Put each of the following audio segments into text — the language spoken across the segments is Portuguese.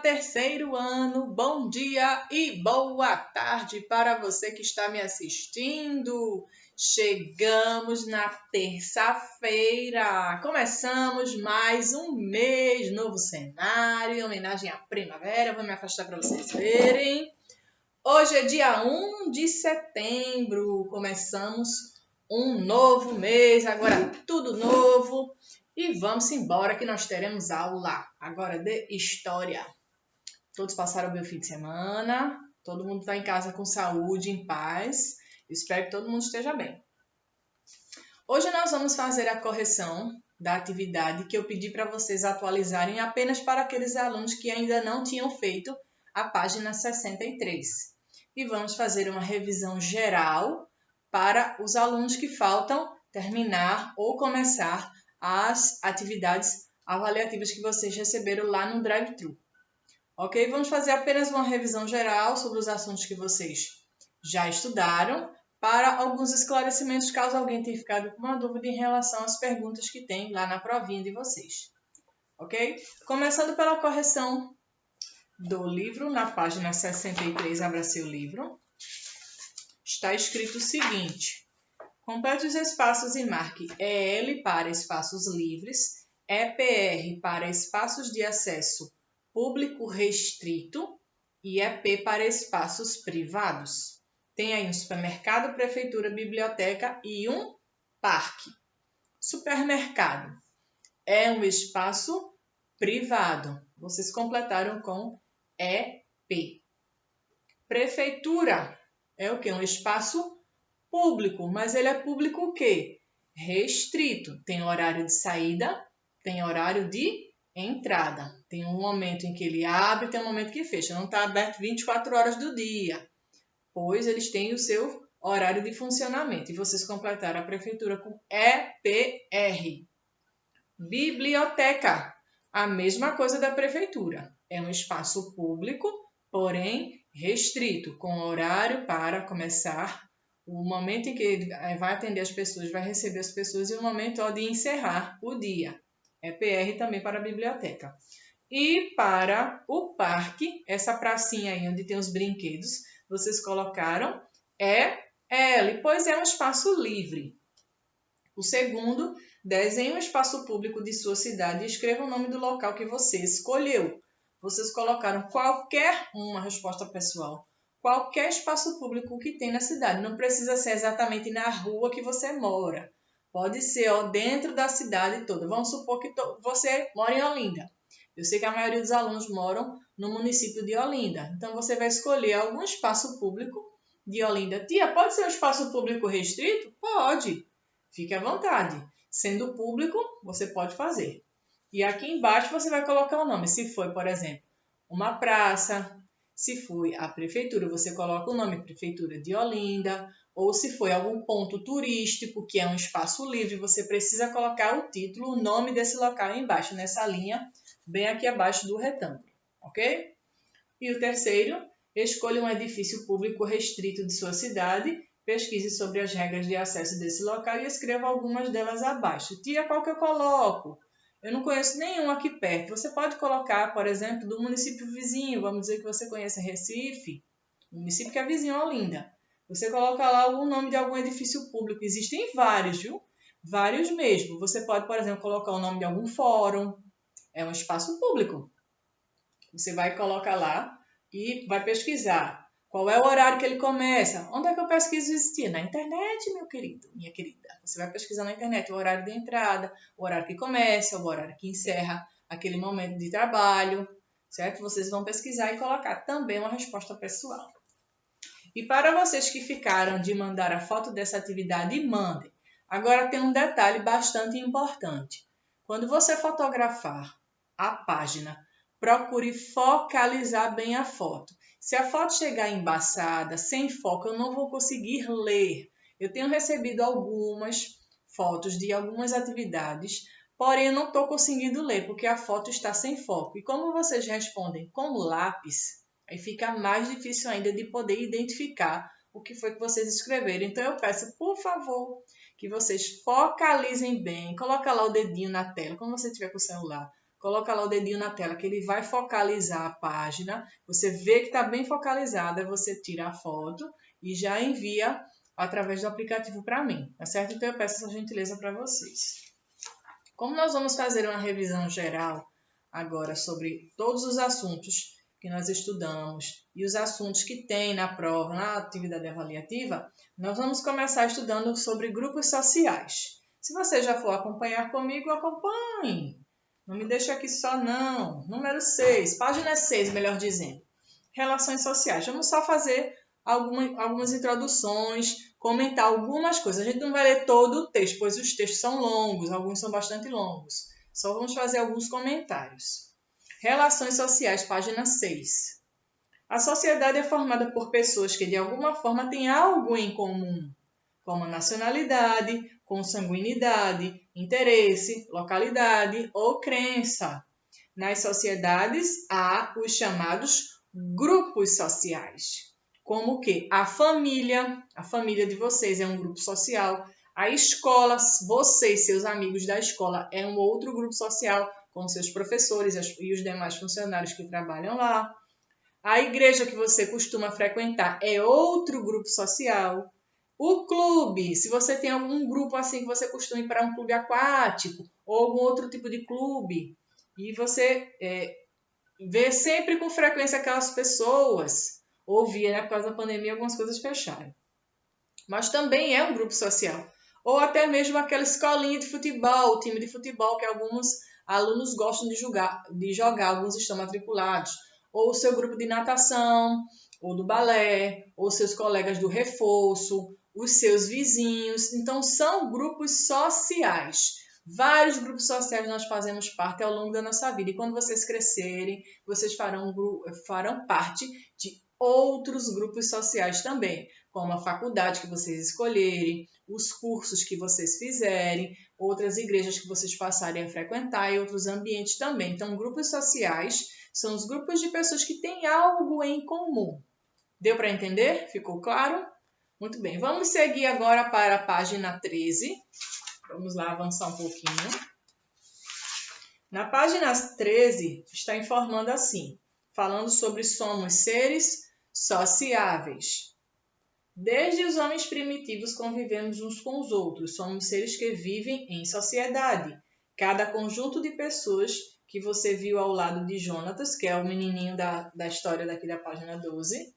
terceiro ano, bom dia e boa tarde para você que está me assistindo. Chegamos na terça-feira, começamos mais um mês, novo cenário, em homenagem à primavera. Vou me afastar para vocês verem. Hoje é dia 1 de setembro, começamos um novo mês, agora tudo novo. E vamos embora que nós teremos aula agora de História. Todos passaram bem o fim de semana, todo mundo está em casa com saúde, em paz. Espero que todo mundo esteja bem. Hoje nós vamos fazer a correção da atividade que eu pedi para vocês atualizarem apenas para aqueles alunos que ainda não tinham feito a página 63. E vamos fazer uma revisão geral para os alunos que faltam terminar ou começar as atividades avaliativas que vocês receberam lá no Drive-Thru. Ok? Vamos fazer apenas uma revisão geral sobre os assuntos que vocês já estudaram, para alguns esclarecimentos, caso alguém tenha ficado com uma dúvida em relação às perguntas que tem lá na provinha de vocês. Ok? Começando pela correção do livro, na página 63, abra seu livro. Está escrito o seguinte: complete os espaços e marque EL para espaços livres, EPR para espaços de acesso público restrito e EP para espaços privados. Tem aí um supermercado, prefeitura, biblioteca e um parque. Supermercado é um espaço privado. Vocês completaram com EP. Prefeitura é o quê? Um espaço público, mas ele é público o quê? Restrito. Tem horário de saída, tem horário de entrada. Tem um momento em que ele abre, tem um momento que fecha. Não está aberto 24 horas do dia, pois eles têm o seu horário de funcionamento. E vocês completaram a prefeitura com EPR. Biblioteca, a mesma coisa da prefeitura. É um espaço público, porém restrito, com horário para começar, o momento em que ele vai atender as pessoas, vai receber as pessoas e o momento de encerrar o dia. EPR também para a biblioteca. E para o parque, essa pracinha aí onde tem os brinquedos, vocês colocaram EL, pois é um espaço livre. O segundo, desenhe um espaço público de sua cidade e escreva o nome do local que você escolheu. Vocês colocaram qualquer uma resposta pessoal. Qualquer espaço público que tem na cidade. Não precisa ser exatamente na rua que você mora. Pode ser dentro da cidade toda. Vamos supor que você mora em Olinda. Eu sei que a maioria dos alunos moram no município de Olinda. Então, você vai escolher algum espaço público de Olinda. Tia, pode ser um espaço público restrito? Pode. Fique à vontade. Sendo público, você pode fazer. E aqui embaixo você vai colocar o nome. Se foi, por exemplo, uma praça, se foi a prefeitura, você coloca o nome Prefeitura de Olinda, ou se foi algum ponto turístico, que é um espaço livre, você precisa colocar o título, o nome desse local aí embaixo, nessa linha, bem aqui abaixo do retângulo, ok? E o terceiro, escolha um edifício público restrito de sua cidade, pesquise sobre as regras de acesso desse local e escreva algumas delas abaixo. Tia, qual que eu coloco? Eu não conheço nenhum aqui perto. Você pode colocar, por exemplo, do município vizinho. Vamos dizer que você conhece Recife, município que é vizinho a Olinda. Você coloca lá o nome de algum edifício público. Existem vários, viu? Vários mesmo. Você pode, por exemplo, colocar o nome de algum fórum. É um espaço público. Você vai colocar lá e vai pesquisar. Qual é o horário que ele começa? Onde é que eu pesquiso isso? Na internet, meu querido, minha querida. Você vai pesquisar na internet o horário de entrada, o horário que começa, o horário que encerra aquele momento de trabalho, certo? Vocês vão pesquisar e colocar também uma resposta pessoal. E para vocês que ficaram de mandar a foto dessa atividade, mandem. Agora tem um detalhe bastante importante. Quando você fotografar a página, procure focalizar bem a foto. Se a foto chegar embaçada, sem foco, eu não vou conseguir ler. Eu tenho recebido algumas fotos de algumas atividades, porém eu não estou conseguindo ler, porque a foto está sem foco. E como vocês respondem com lápis, aí fica mais difícil ainda de poder identificar o que foi que vocês escreveram. Então eu peço, por favor, que vocês focalizem bem. Coloca lá o dedinho na tela, quando você estiver com o celular. coloca lá o dedinho na tela que ele vai focalizar a página. Você vê que está bem focalizada, você tira a foto e já envia através do aplicativo para mim, tá certo? Então eu peço essa gentileza para vocês. Como nós vamos fazer uma revisão geral agora sobre todos os assuntos que nós estudamos e os assuntos que tem na prova, na atividade avaliativa, nós vamos começar estudando sobre grupos sociais. Se você já for acompanhar comigo, acompanhe. Não me deixe aqui só não. Número 6, página 6, melhor dizendo. Relações sociais. Vamos só fazer algumas introduções, comentar algumas coisas. A gente não vai ler todo o texto, pois os textos são longos, alguns são bastante longos. Só vamos fazer alguns comentários. Relações sociais, página 6. A sociedade é formada por pessoas que de alguma forma têm algo em comum, como nacionalidade, consanguinidade, interesse, localidade ou crença. Nas sociedades há os chamados grupos sociais, como o quê? A família de vocês é um grupo social, a escola, vocês, seus amigos da escola, é um outro grupo social, com seus professores e os demais funcionários que trabalham lá. A igreja que você costuma frequentar é outro grupo social. O clube, se você tem algum grupo assim que você costuma ir para um clube aquático ou algum outro tipo de clube, e você vê sempre com frequência aquelas pessoas, ou via, né, por causa da pandemia, algumas coisas fecharam. Mas também é um grupo social. Ou até mesmo aquela escolinha de futebol, o time de futebol que alguns alunos gostam de jogar, alguns estão matriculados. Ou o seu grupo de natação, ou do balé, ou seus colegas do reforço, os seus vizinhos. Então, são grupos sociais. Vários grupos sociais nós fazemos parte ao longo da nossa vida. E quando vocês crescerem, vocês farão parte de outros grupos sociais também, como a faculdade que vocês escolherem, os cursos que vocês fizerem, outras igrejas que vocês passarem a frequentar e outros ambientes também. Então, grupos sociais são os grupos de pessoas que têm algo em comum. Deu para entender? Ficou claro? Muito bem. Vamos seguir agora para a página 13. Vamos lá avançar um pouquinho. Na página 13 está informando assim, falando sobre somos seres sociáveis. Desde os homens primitivos convivemos uns com os outros, somos seres que vivem em sociedade. Cada conjunto de pessoas que você viu ao lado de Jonatas, que é o menininho da história daqui da página 12,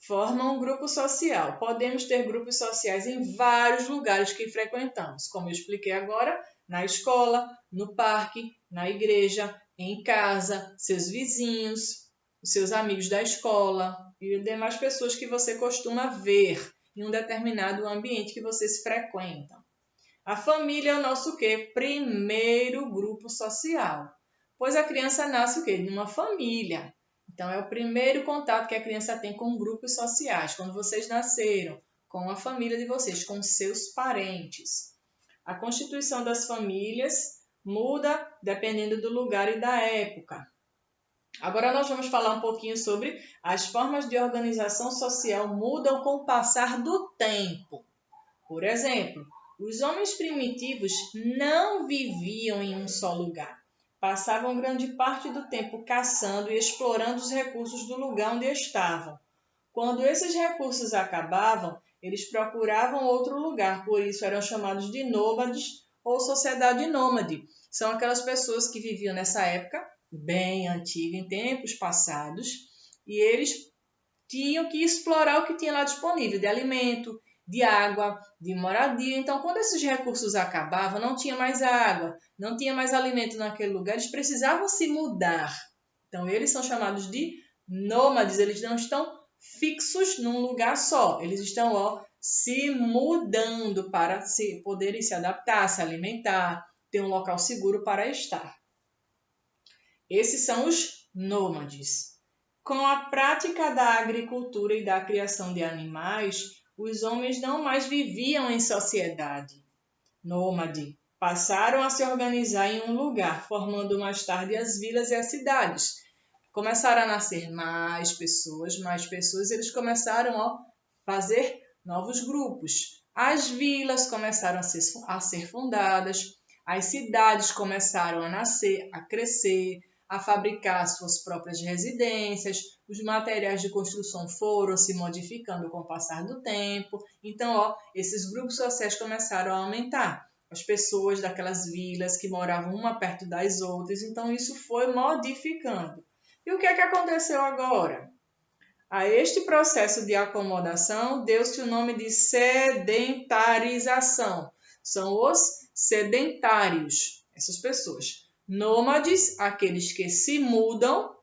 formam um grupo social. Podemos ter grupos sociais em vários lugares que frequentamos, como eu expliquei agora, na escola, no parque, na igreja, em casa, seus vizinhos, seus amigos da escola e demais pessoas que você costuma ver em um determinado ambiente que vocês frequentam. A família é o nosso quê? Primeiro grupo social, pois a criança nasce o quê? De uma família. Então, é o primeiro contato que a criança tem com grupos sociais, quando vocês nasceram, com a família de vocês, com seus parentes. A constituição das famílias muda dependendo do lugar e da época. Agora nós vamos falar um pouquinho sobre as formas de organização social mudam com o passar do tempo. Por exemplo, os homens primitivos não viviam em um só lugar. Passavam grande parte do tempo caçando e explorando os recursos do lugar onde estavam. Quando esses recursos acabavam, eles procuravam outro lugar, por isso eram chamados de nômades ou sociedade nômade. São aquelas pessoas que viviam nessa época, bem antiga, em tempos passados, e eles tinham que explorar o que tinha lá disponível, de alimento, de água, de moradia. Então, quando esses recursos acabavam, não tinha mais água, não tinha mais alimento naquele lugar, eles precisavam se mudar. Então, eles são chamados de nômades, eles não estão fixos num lugar só, eles estão se mudando para poderem se adaptar, se alimentar, ter um local seguro para estar. Esses são os nômades. Com a prática da agricultura e da criação de animais, os homens não mais viviam em sociedade nômade. Passaram a se organizar em um lugar, formando mais tarde as vilas e as cidades. Começaram a nascer mais pessoas, eles começaram a fazer novos grupos. As vilas começaram a ser fundadas, As cidades começaram a nascer, a crescer, a fabricar suas próprias residências, os materiais de construção foram se modificando com o passar do tempo. Então, esses grupos sociais começaram a aumentar. As pessoas daquelas vilas que moravam uma perto das outras, então isso foi modificando. E o que é que aconteceu agora? A este processo de acomodação deu-se o nome de sedentarização. São os sedentários, essas pessoas. Nômades, aqueles que se mudam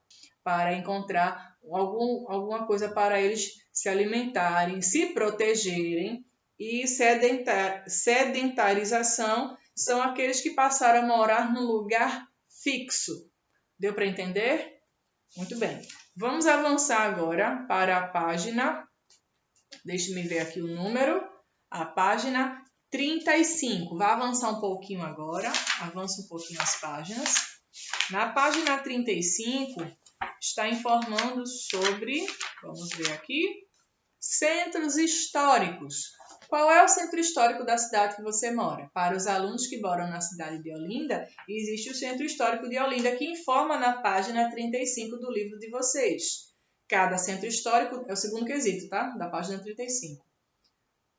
para encontrar alguma coisa para eles se alimentarem, se protegerem. E sedentarização são aqueles que passaram a morar num lugar fixo. Deu para entender? Muito bem. Vamos avançar agora para a página, deixe-me ver aqui o número, a página 35. Vai avançar um pouquinho agora, avança um pouquinho as páginas. Na página 35, está informando sobre, vamos ver aqui, centros históricos. Qual é o centro histórico da cidade que você mora? Para os alunos que moram na cidade de Olinda, existe o Centro Histórico de Olinda, que informa na página 35 do livro de vocês. Cada centro histórico, é o segundo quesito, tá? Da página 35.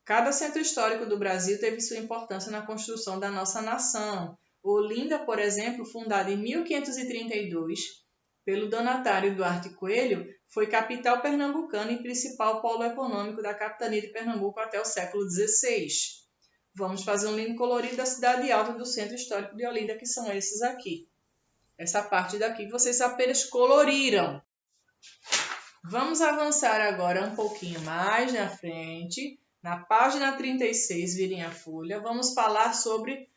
Cada centro histórico do Brasil teve sua importância na construção da nossa nação. Olinda, por exemplo, fundada em 1532, pelo donatário Duarte Coelho, foi capital pernambucana e principal polo econômico da capitania de Pernambuco até o século XVI. Vamos fazer um lindo colorido da cidade alta do Centro Histórico de Olinda, que são esses aqui. Essa parte daqui vocês apenas coloriram. Vamos avançar agora um pouquinho mais na frente. Na página 36, virem a folha, vamos falar sobre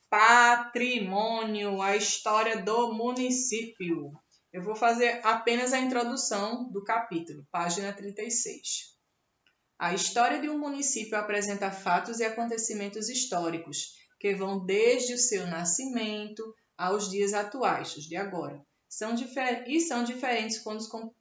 patrimônio, a história do município. Eu vou fazer apenas a introdução do capítulo, página 36. A história de um município apresenta fatos e acontecimentos históricos que vão desde o seu nascimento aos dias atuais, os de agora. São diferentes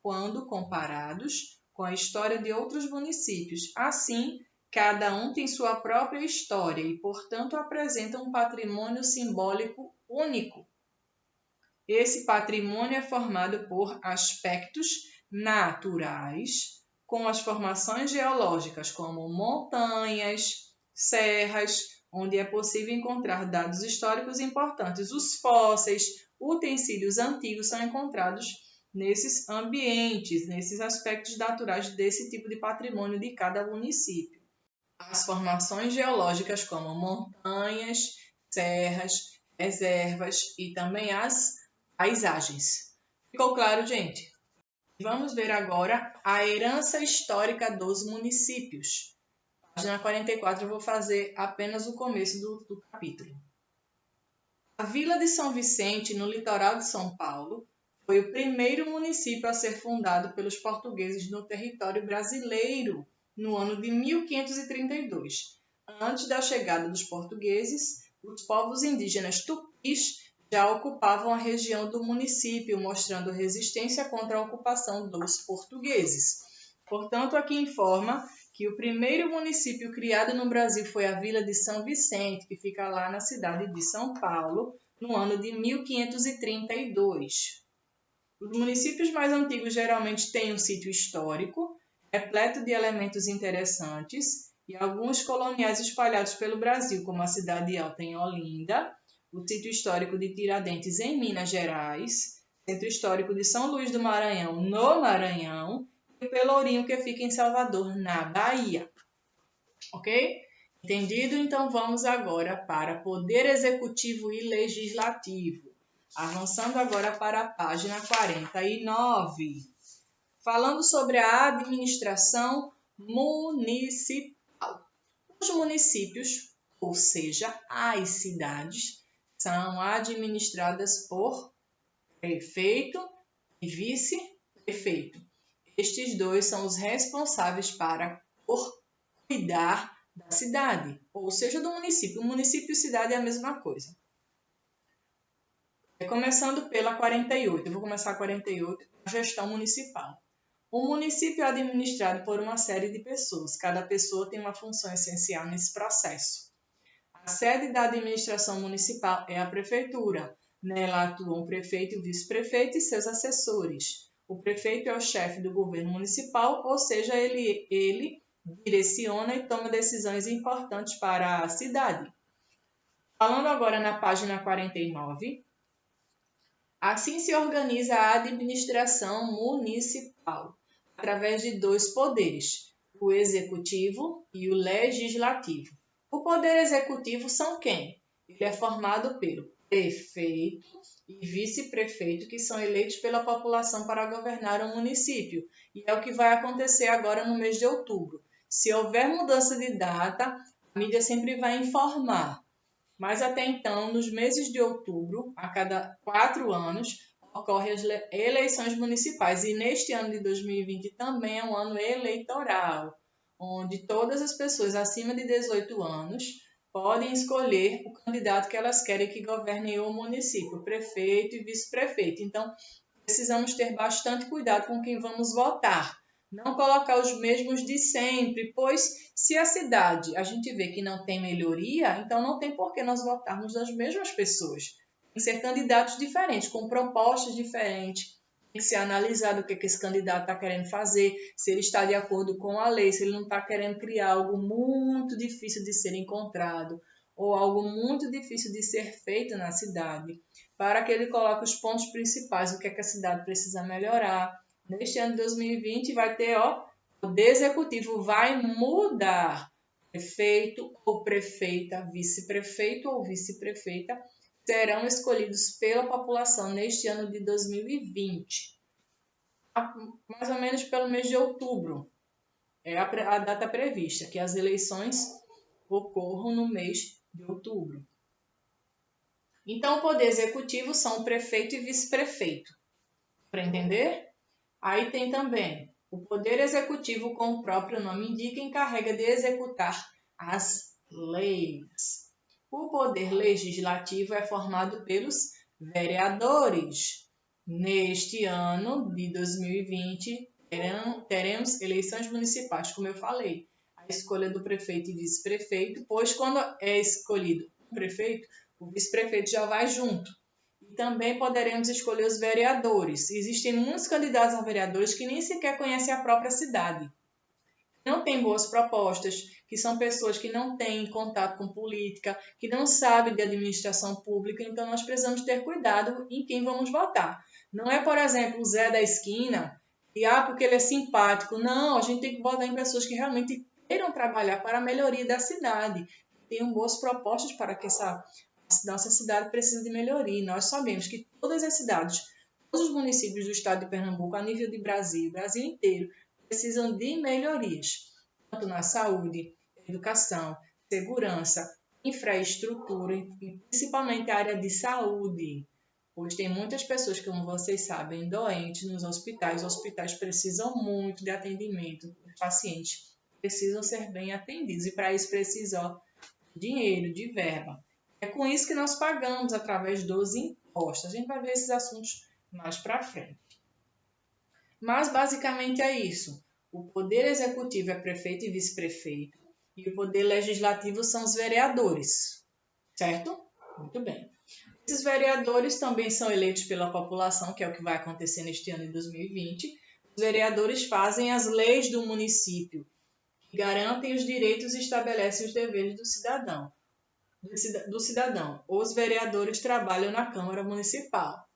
quando comparados com a história de outros municípios. Assim, cada um tem sua própria história e, portanto, apresenta um patrimônio simbólico único. Esse patrimônio é formado por aspectos naturais, com as formações geológicas como montanhas, serras, onde é possível encontrar dados históricos importantes. Os fósseis, utensílios antigos são encontrados nesses ambientes, nesses aspectos naturais desse tipo de patrimônio de cada município. As formações geológicas como montanhas, serras, reservas e também as paisagens. Ficou claro, gente? Vamos ver agora a herança histórica dos municípios. Página 44, eu vou fazer apenas o começo do capítulo. A Vila de São Vicente, no litoral de São Paulo, foi o primeiro município a ser fundado pelos portugueses no território brasileiro no ano de 1532. Antes da chegada dos portugueses, os povos indígenas tupis já ocupavam a região do município, mostrando resistência contra a ocupação dos portugueses. Portanto, aqui informa que o primeiro município criado no Brasil foi a Vila de São Vicente, que fica lá na cidade de São Paulo, no ano de 1532. Os municípios mais antigos geralmente têm um sítio histórico, repleto de elementos interessantes, e alguns coloniais espalhados pelo Brasil, como a Cidade Alta em Olinda, o sítio histórico de Tiradentes em Minas Gerais, Centro Histórico de São Luís do Maranhão no Maranhão e o Pelourinho, que fica em Salvador, na Bahia. Ok? Entendido? Então vamos agora para Poder Executivo e Legislativo. Avançando agora para a página 49. Falando sobre a administração municipal. Os municípios, ou seja, as cidades, são administradas por prefeito e vice-prefeito. Estes dois são os responsáveis por cuidar da cidade, ou seja, do município. O município e cidade é a mesma coisa. Começando pela 48, eu vou começar a 48, a gestão municipal. O município é administrado por uma série de pessoas. Cada pessoa tem uma função essencial nesse processo. A sede da administração municipal é a prefeitura. Nela atuam o prefeito e o vice-prefeito e seus assessores. O prefeito é o chefe do governo municipal, ou seja, ele direciona e toma decisões importantes para a cidade. Falando agora na página 49, assim se organiza a administração municipal, através de dois poderes, o executivo e o legislativo. O poder executivo são quem? Ele é formado pelo prefeito e vice-prefeito, que são eleitos pela população para governar o município. E é o que vai acontecer agora no mês de outubro. Se houver mudança de data, a mídia sempre vai informar. Mas até então, nos meses de outubro, a cada 4 anos, ocorrem as eleições municipais. E neste ano de 2020 também é um ano eleitoral, onde todas as pessoas acima de 18 anos podem escolher o candidato que elas querem que governe o município, prefeito e vice-prefeito. Então, precisamos ter bastante cuidado com quem vamos votar. Não colocar os mesmos de sempre, pois se a cidade a gente vê que não tem melhoria, então não tem por que nós votarmos nas mesmas pessoas. Tem que ser candidatos diferentes, com propostas diferentes. Tem que ser analisado o que esse candidato está querendo fazer, se ele está de acordo com a lei, se ele não está querendo criar algo muito difícil de ser encontrado ou algo muito difícil de ser feito na cidade, para que ele coloque os pontos principais, o que é que a cidade precisa melhorar. Neste ano de 2020 vai ter, o poder executivo vai mudar. Prefeito ou prefeita, vice-prefeito ou vice-prefeita serão escolhidos pela população neste ano de 2020, mais ou menos pelo mês de outubro. É a data prevista, que as eleições ocorram no mês de outubro. Então, o poder executivo são o prefeito e vice-prefeito. Para entender? Aí tem também o poder executivo, como o próprio nome indica, encarrega de executar as leis. O poder legislativo é formado pelos vereadores. Neste ano de 2020, teremos eleições municipais, como eu falei. A escolha do prefeito e vice-prefeito, pois quando é escolhido o prefeito, o vice-prefeito já vai junto. E também poderemos escolher os vereadores. Existem muitos candidatos a vereadores que nem sequer conhecem a própria cidade. Não têm boas propostas, que são pessoas que não têm contato com política, que não sabem de administração pública, então nós precisamos ter cuidado em quem vamos votar. Não é, por exemplo, o Zé da esquina, e porque ele é simpático. Não, a gente tem que votar em pessoas que realmente queiram trabalhar para a melhoria da cidade, que tenham boas propostas para que a nossa cidade precisa de melhoria. E nós sabemos que todas as cidades, todos os municípios do estado de Pernambuco, a nível de Brasil inteiro, precisam de melhorias, tanto na saúde, educação, segurança, infraestrutura e principalmente a área de saúde, pois tem muitas pessoas, como vocês sabem, doentes nos hospitais. Os hospitais precisam muito de atendimento, os pacientes precisam ser bem atendidos e para isso precisam de dinheiro, de verba. É com isso que nós pagamos através dos impostos. A gente vai ver esses assuntos mais para frente. Mas basicamente é isso. O poder executivo é prefeito e vice-prefeito e o poder legislativo são os vereadores, certo? Muito bem. Esses vereadores também são eleitos pela população, que é o que vai acontecer neste ano de 2020. Os vereadores fazem as leis do município, que garantem os direitos e estabelecem os deveres do cidadão. Os vereadores trabalham na Câmara Municipal.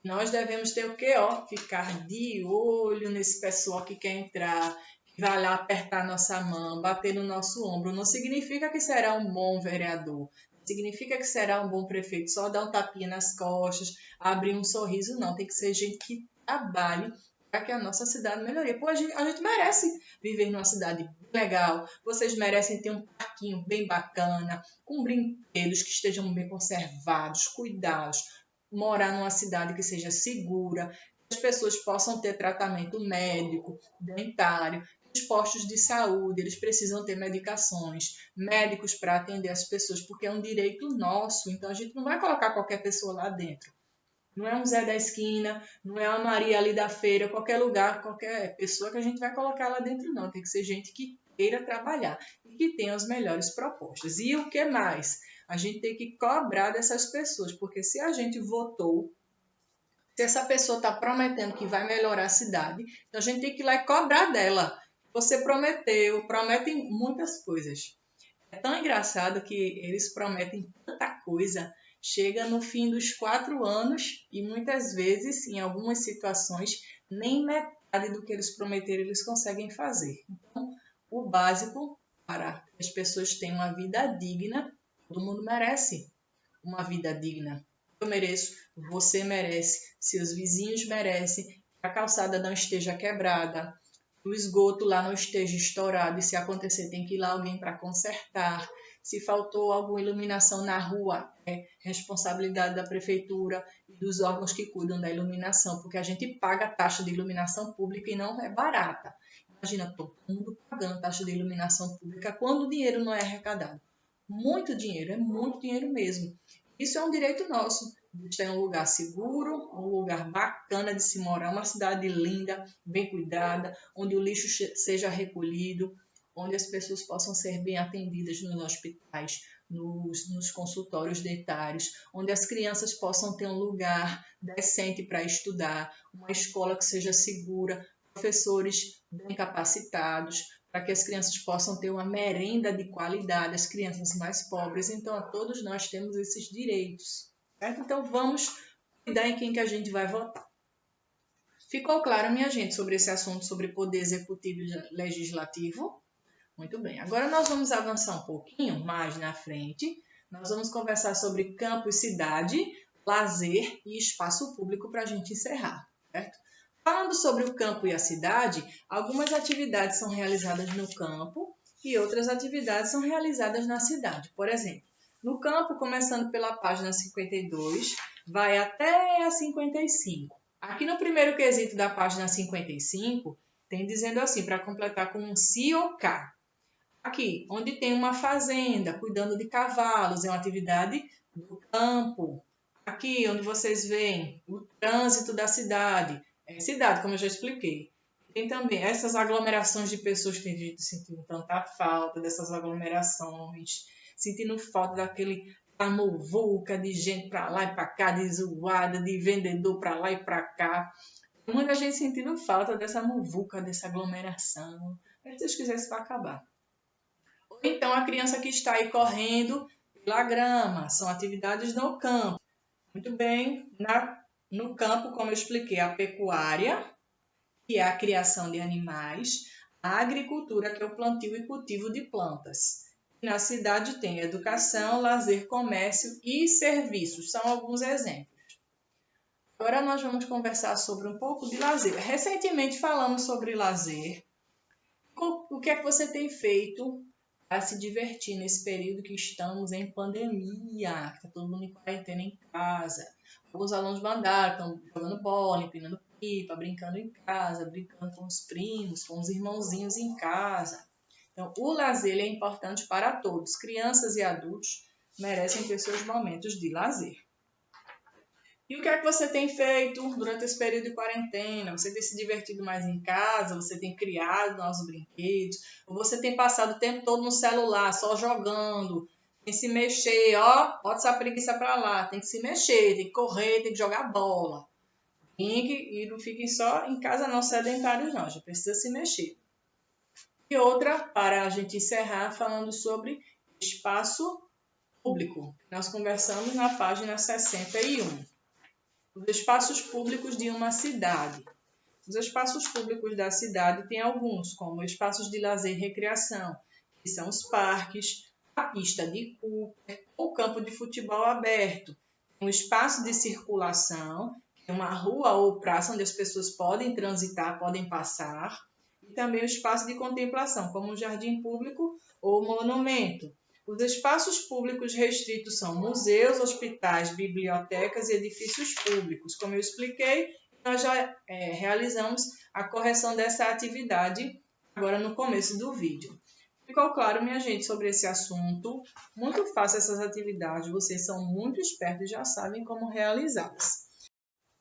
Nós devemos ter o quê? Ficar de olho nesse pessoal que quer entrar, que vai lá apertar nossa mão, bater no nosso ombro. Não significa que será um bom vereador, não significa que será um bom prefeito, só dar um tapinha nas costas, abrir um sorriso, não. Tem que ser gente que trabalhe para que a nossa cidade melhore. Pô, a gente merece viver numa cidade legal, vocês merecem ter um parquinho bem bacana, com brinquedos que estejam bem conservados, cuidados, morar numa cidade que seja segura, que as pessoas possam ter tratamento médico, dentário, os postos de saúde, eles precisam ter medicações, médicos para atender as pessoas, porque é um direito nosso, então a gente não vai colocar qualquer pessoa lá dentro. Não é um Zé da esquina, não é uma Maria ali da feira, qualquer lugar, qualquer pessoa que a gente vai colocar lá dentro, não. Tem que ser gente que queira trabalhar e que tenha as melhores propostas. E o que mais? A gente tem que cobrar dessas pessoas, porque se a gente votou, se essa pessoa está prometendo que vai melhorar a cidade, então a gente tem que ir lá e cobrar dela. Você prometeu, prometem muitas coisas. É tão engraçado que eles prometem tanta coisa, chega no fim dos 4 anos e muitas vezes, em algumas situações, nem metade do que eles prometeram eles conseguem fazer. Então, o básico para que as pessoas tenham uma vida digna, todo mundo merece uma vida digna. Eu mereço, você merece, seus vizinhos merecem, que a calçada não esteja quebrada, que o esgoto lá não esteja estourado e se acontecer tem que ir lá alguém para consertar. Se faltou alguma iluminação na rua, é responsabilidade da prefeitura e dos órgãos que cuidam da iluminação, porque a gente paga a taxa de iluminação pública e não é barata. Imagina todo mundo pagando taxa de iluminação pública quando o dinheiro não é arrecadado. Muito dinheiro, é muito dinheiro mesmo. Isso é um direito nosso, de ter um lugar seguro, um lugar bacana de se morar, uma cidade linda, bem cuidada, onde o lixo seja recolhido, onde as pessoas possam ser bem atendidas nos hospitais, nos consultórios dentários, onde as crianças possam ter um lugar decente para estudar, uma escola que seja segura, professores bem capacitados, para que as crianças possam ter uma merenda de qualidade, as crianças mais pobres. Então, a todos nós temos esses direitos, certo? Então, vamos cuidar em quem que a gente vai votar. Ficou claro, minha gente, sobre esse assunto, sobre poder executivo e legislativo? Muito bem. Agora nós vamos avançar um pouquinho mais na frente. Nós vamos conversar sobre campo e cidade, lazer e espaço público para a gente encerrar, certo? Falando sobre o campo e a cidade, algumas atividades são realizadas no campo e outras atividades são realizadas na cidade. Por exemplo, no campo, começando pela página 52, vai até a 55. Aqui no primeiro quesito da página 55, tem dizendo assim, para completar com um se ou cá. Aqui, onde tem uma fazenda, cuidando de cavalos, é uma atividade do campo. Aqui, onde vocês veem o trânsito da cidade, é cidade, como eu já expliquei. Tem também essas aglomerações de pessoas que tem gente sentindo tanta falta dessas aglomerações, sentindo falta daquele muvuca de gente para lá e para cá, de zoada, de vendedor para lá e para cá. Muita gente sentindo falta dessa muvuca, dessa aglomeração. Se Deus quiser, isso vai acabar. Ou então a criança que está aí correndo pela grama, são atividades no campo. Muito bem, no campo, como eu expliquei, a pecuária, que é a criação de animais, a agricultura, que é o plantio e cultivo de plantas. E na cidade tem educação, lazer, comércio e serviços, são alguns exemplos. Agora nós vamos conversar sobre um pouco de lazer. Recentemente falamos sobre lazer. O que é que você tem feito para se divertir nesse período que estamos em pandemia, que está todo mundo em quarentena em casa? Alguns alunos mandaram, estão jogando bola, empinando pipa, brincando em casa, brincando com os primos, com os irmãozinhos em casa. Então, o lazer é importante para todos. Crianças e adultos merecem ter seus momentos de lazer. E o que é que você tem feito durante esse período de quarentena? Você tem se divertido mais em casa? Você tem criado novos brinquedos? Ou você tem passado o tempo todo no celular, só jogando? Tem que se mexer, ó, bota essa preguiça pra lá. Tem que se mexer, tem que correr, tem que jogar bola. E não fiquem só em casa não sedentários não, já precisa se mexer. E outra, para a gente encerrar, falando sobre espaço público. Nós conversamos na página 61. Os espaços públicos de uma cidade. Os espaços públicos da cidade têm alguns, como espaços de lazer e recreação, que são os parques, a pista de Cooper, ou campo de futebol aberto. Um espaço de circulação, que é uma rua ou praça onde as pessoas podem transitar, podem passar. E também o espaço de contemplação, como um jardim público ou monumento. Os espaços públicos restritos são museus, hospitais, bibliotecas e edifícios públicos. Como eu expliquei, nós já realizamos a correção dessa atividade agora no começo do vídeo. Ficou claro, minha gente, sobre esse assunto? Muito fácil essas atividades, vocês são muito espertos e já sabem como realizá-las.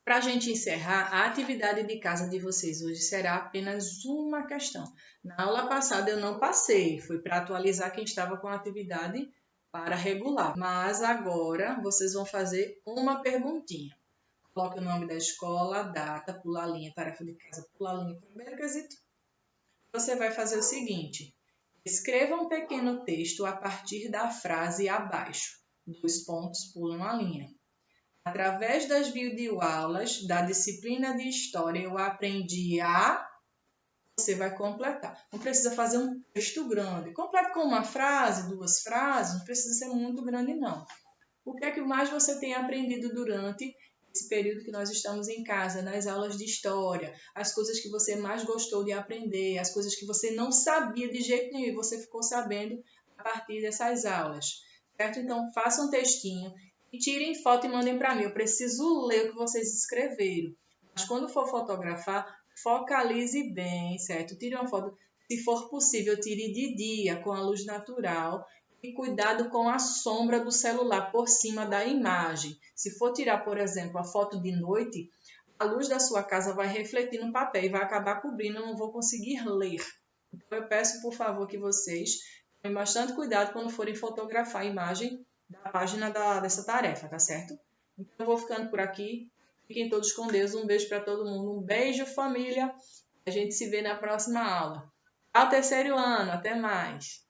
Para a gente encerrar, a atividade de casa de vocês hoje será apenas uma questão. Na aula passada eu não passei, foi para atualizar quem estava com a atividade para regular. Mas agora vocês vão fazer uma perguntinha. Coloque o nome da escola, a data, pula a linha, tarefa de casa, pula a linha, primeiro quesito. Você vai fazer o seguinte: escreva um pequeno texto a partir da frase abaixo. 2 pontos, pula uma linha. Através das videoaulas da disciplina de História, eu aprendi a... Você vai completar. Não precisa fazer um texto grande. Complete com uma frase, 2 frases, não precisa ser muito grande, não. O que é que mais você tem aprendido durante esse período que nós estamos em casa, nas aulas de história? As coisas que você mais gostou de aprender, as coisas que você não sabia de jeito nenhum e você ficou sabendo a partir dessas aulas, certo? Então, faça um textinho e tirem foto e mandem para mim. Eu preciso ler o que vocês escreveram. Mas quando for fotografar, focalize bem, certo? Tire uma foto, se for possível, tire de dia, com a luz natural, e cuidado com a sombra do celular por cima da imagem. Se for tirar, por exemplo, a foto de noite, a luz da sua casa vai refletir no papel e vai acabar cobrindo, eu não vou conseguir ler. Então eu peço, por favor, que vocês tenham bastante cuidado quando forem fotografar a imagem da página dessa tarefa, tá certo? Então eu vou ficando por aqui. Fiquem todos com Deus. Um beijo para todo mundo. Um beijo, família. A gente se vê na próxima aula. Ao terceiro ano. Até mais.